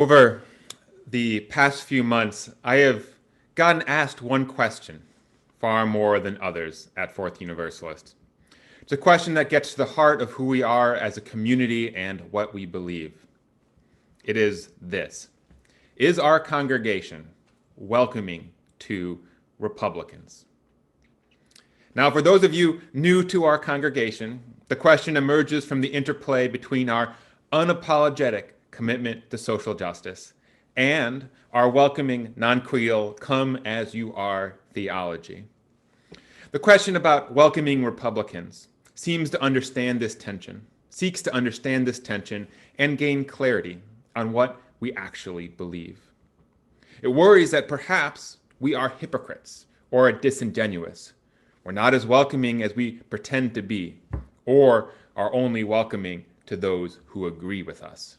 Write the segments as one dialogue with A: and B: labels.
A: Over the past few months, I have gotten asked one question far more than others at Fourth Universalist. It's a question that gets to the heart of who we are as a community and what we believe. It is this: is our congregation welcoming to Republicans? Now, for those of you new to our congregation, the question emerges from the interplay between our unapologetic commitment to social justice and our welcoming non-creole come as you are theology. The question about welcoming Republicans seeks to understand this tension and gain clarity on what we actually believe. It worries that perhaps we are hypocrites or disingenuous. We're not as welcoming as we pretend to be, or are only welcoming to those who agree with us.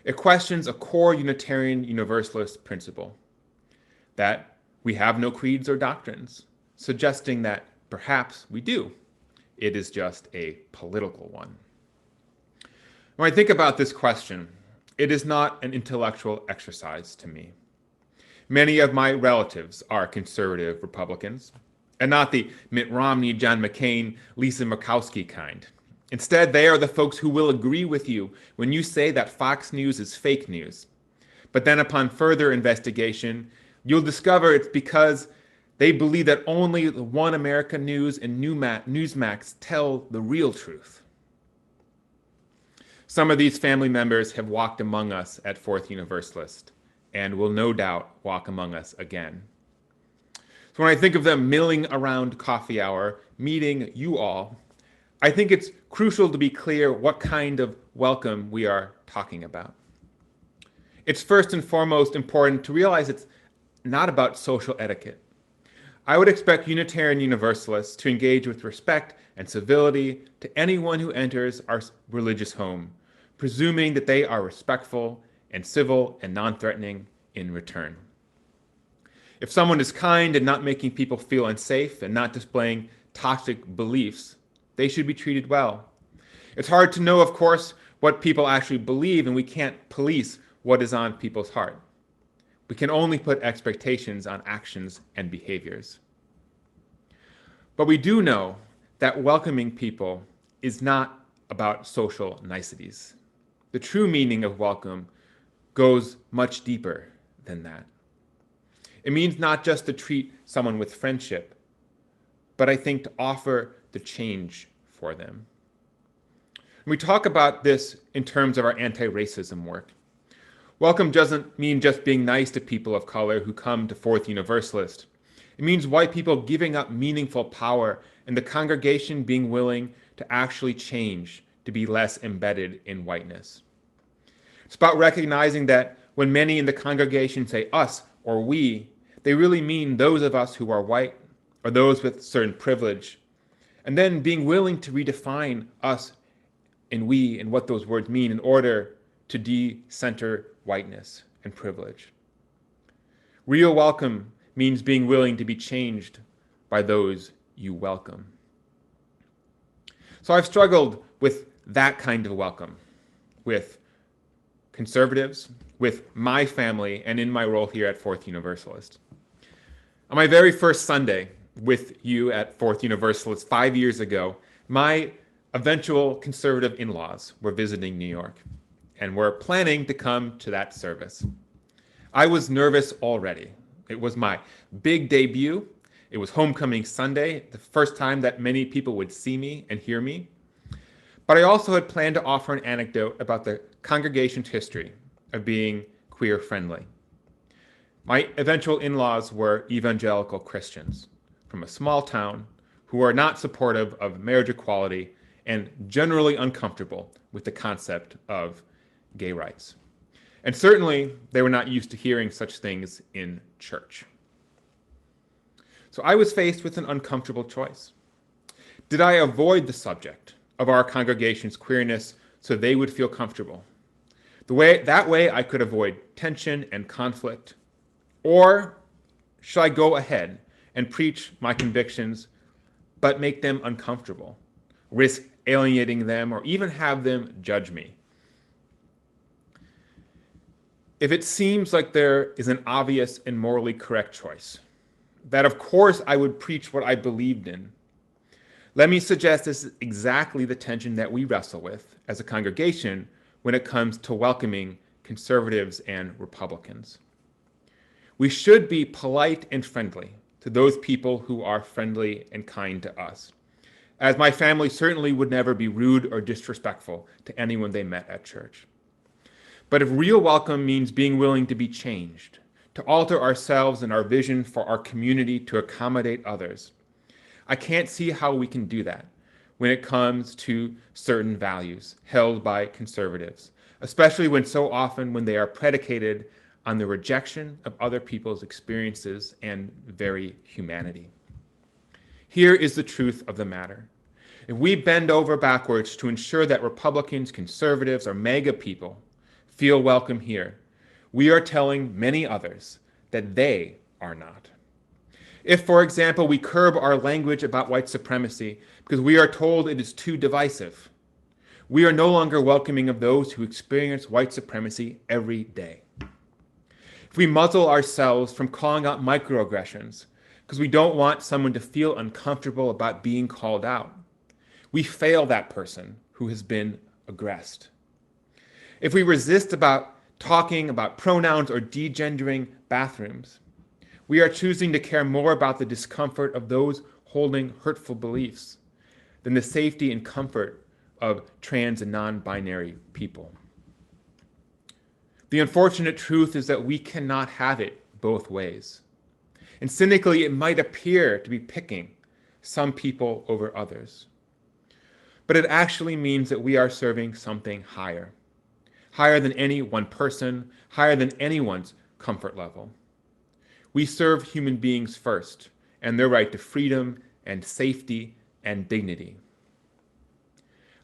A: It questions a core Unitarian Universalist principle that we have no creeds or doctrines, suggesting that perhaps we do. It is just a political one. When I think about this question, it is not an intellectual exercise to me. Many of my relatives are conservative Republicans, and not the Mitt Romney, John McCain, Lisa Murkowski kind. Instead, they are the folks who will agree with you when you say that Fox News is fake news. But then upon further investigation, you'll discover it's because they believe that only the One America News and Newsmax tell the real truth. Some of these family members have walked among us at Fourth Universalist and will no doubt walk among us again. So when I think of them milling around coffee hour, meeting you all, I think it's crucial to be clear what kind of welcome we are talking about. It's first and foremost important to realize it's not about social etiquette. I would expect Unitarian Universalists to engage with respect and civility to anyone who enters our religious home, presuming that they are respectful and civil and non-threatening in return. If someone is kind and not making people feel unsafe and not displaying toxic beliefs, they should be treated well. It's hard to know, of course, what people actually believe, and we can't police what is on people's heart. We can only put expectations on actions and behaviors. But we do know that welcoming people is not about social niceties. The true meaning of welcome goes much deeper than that. It means not just to treat someone with friendship, but I think to offer the change for them. We talk about this in terms of our anti-racism work. Welcome doesn't mean just being nice to people of color who come to Fourth Universalist. It means white people giving up meaningful power and the congregation being willing to actually change to be less embedded in whiteness. It's about recognizing that when many in the congregation say us or we, they really mean those of us who are white or those with certain privilege, and then being willing to redefine us and we and what those words mean in order to de-center whiteness and privilege. Real welcome means being willing to be changed by those you welcome. So I've struggled with that kind of welcome, with conservatives, with my family, and in my role here at Fourth Universalist. On my very first Sunday with you at Fourth Universalist 5 years ago, my eventual conservative in-laws were visiting New York and were planning to come to that service. I was nervous already. It was my big debut. It was homecoming Sunday, the first time that many people would see me and hear me. But I also had planned to offer an anecdote about the congregation's history of being queer friendly. My eventual in-laws were evangelical Christians from a small town who are not supportive of marriage equality and generally uncomfortable with the concept of gay rights. And certainly they were not used to hearing such things in church. So I was faced with an uncomfortable choice. Did I avoid the subject of our congregation's queerness so they would feel comfortable? That way I could avoid tension and conflict. Or should I go ahead and preach my convictions, but make them uncomfortable, risk alienating them, or even have them judge me? if it seems like there is an obvious and morally correct choice, that of course I would preach what I believed in. Let me suggest this is exactly the tension that we wrestle with as a congregation when it comes to welcoming conservatives and Republicans. We should be polite and friendly to those people who are friendly and kind to us, as my family certainly would never be rude or disrespectful to anyone they met at church. But if real welcome means being willing to be changed, to alter ourselves and our vision for our community to accommodate others, I can't see how we can do that when it comes to certain values held by conservatives, especially when they are predicated on the rejection of other people's experiences and very humanity. Here is the truth of the matter. If we bend over backwards to ensure that Republicans, conservatives, or MAGA people feel welcome here, we are telling many others that they are not. If, for example, we curb our language about white supremacy because we are told it is too divisive, we are no longer welcoming of those who experience white supremacy every day. If we muzzle ourselves from calling out microaggressions because we don't want someone to feel uncomfortable about being called out, we fail that person who has been aggressed. If we resist about talking about pronouns or degendering bathrooms, we are choosing to care more about the discomfort of those holding hurtful beliefs than the safety and comfort of trans and non-binary people. The unfortunate truth is that we cannot have it both ways. And cynically, it might appear to be picking some people over others. But it actually means that we are serving something higher than any one person, higher than anyone's comfort level. We serve human beings first and their right to freedom and safety and dignity.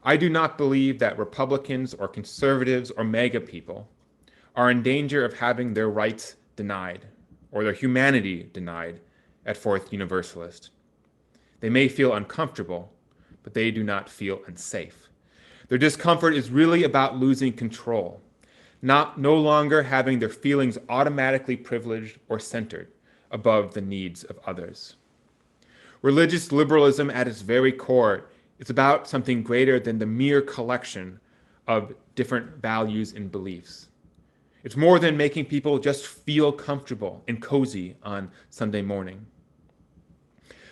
A: I do not believe that Republicans or conservatives or MAGA people are in danger of having their rights denied or their humanity denied at Fourth Universalist. They may feel uncomfortable, but they do not feel unsafe. Their discomfort is really about losing control, no longer having their feelings automatically privileged or centered above the needs of others. Religious liberalism at its very core is about something greater than the mere collection of different values and beliefs. It's more than making people just feel comfortable and cozy on Sunday morning.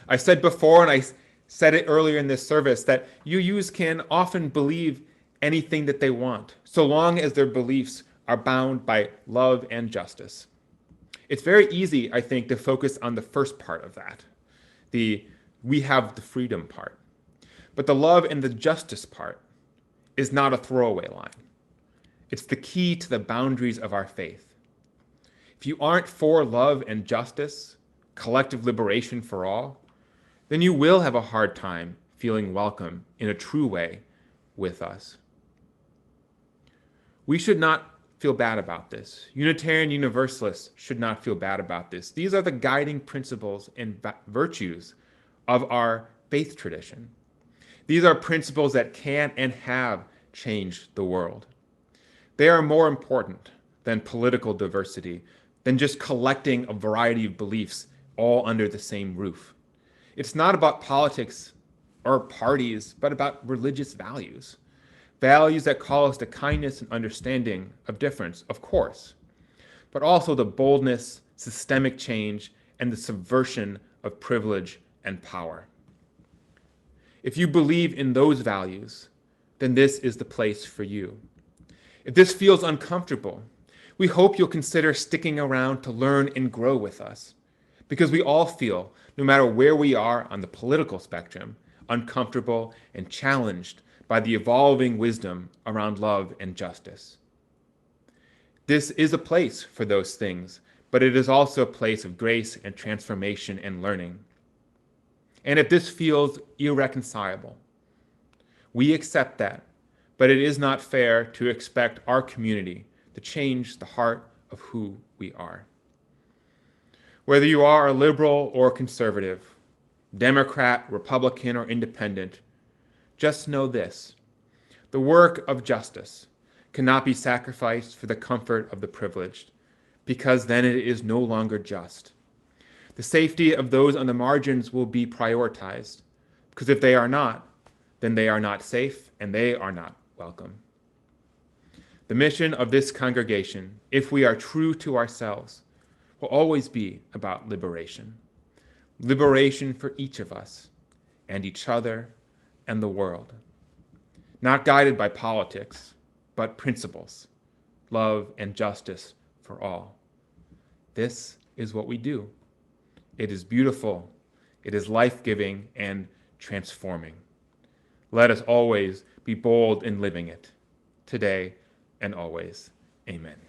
A: I said before, and I said it earlier in this service, that UUs can often believe anything that they want, so long as their beliefs are bound by love and justice. It's very easy, I think, to focus on the first part of that, the we have the freedom part. But the love and the justice part is not a throwaway line. It's the key to the boundaries of our faith. If you aren't for love and justice, collective liberation for all, then you will have a hard time feeling welcome in a true way with us. We should not feel bad about this. Unitarian Universalists should not feel bad about this. These are the guiding principles and virtues of our faith tradition. These are principles that can and have changed the world. They are more important than political diversity, than just collecting a variety of beliefs all under the same roof. It's not about politics or parties, but about religious values. Values that call us to kindness and understanding of difference, of course, but also the boldness, systemic change, and the subversion of privilege and power. If you believe in those values, then this is the place for you. If this feels uncomfortable, we hope you'll consider sticking around to learn and grow with us, because we all feel, no matter where we are on the political spectrum, uncomfortable and challenged by the evolving wisdom around love and justice. This is a place for those things, but it is also a place of grace and transformation and learning. And if this feels irreconcilable, we accept that, but it is not fair to expect our community to change the heart of who we are. Whether you are a liberal or conservative, Democrat, Republican, or independent, just know this: the work of justice cannot be sacrificed for the comfort of the privileged, because then it is no longer just. The safety of those on the margins will be prioritized, because if they are not, then they are not safe and they are not welcome. The mission of this congregation, if we are true to ourselves, will always be about liberation. Liberation for each of us and each other and the world. Not guided by politics, but principles, love and justice for all. This is what we do. It is beautiful, it is life-giving and transforming. Let us always be bold in living it, today and always. Amen.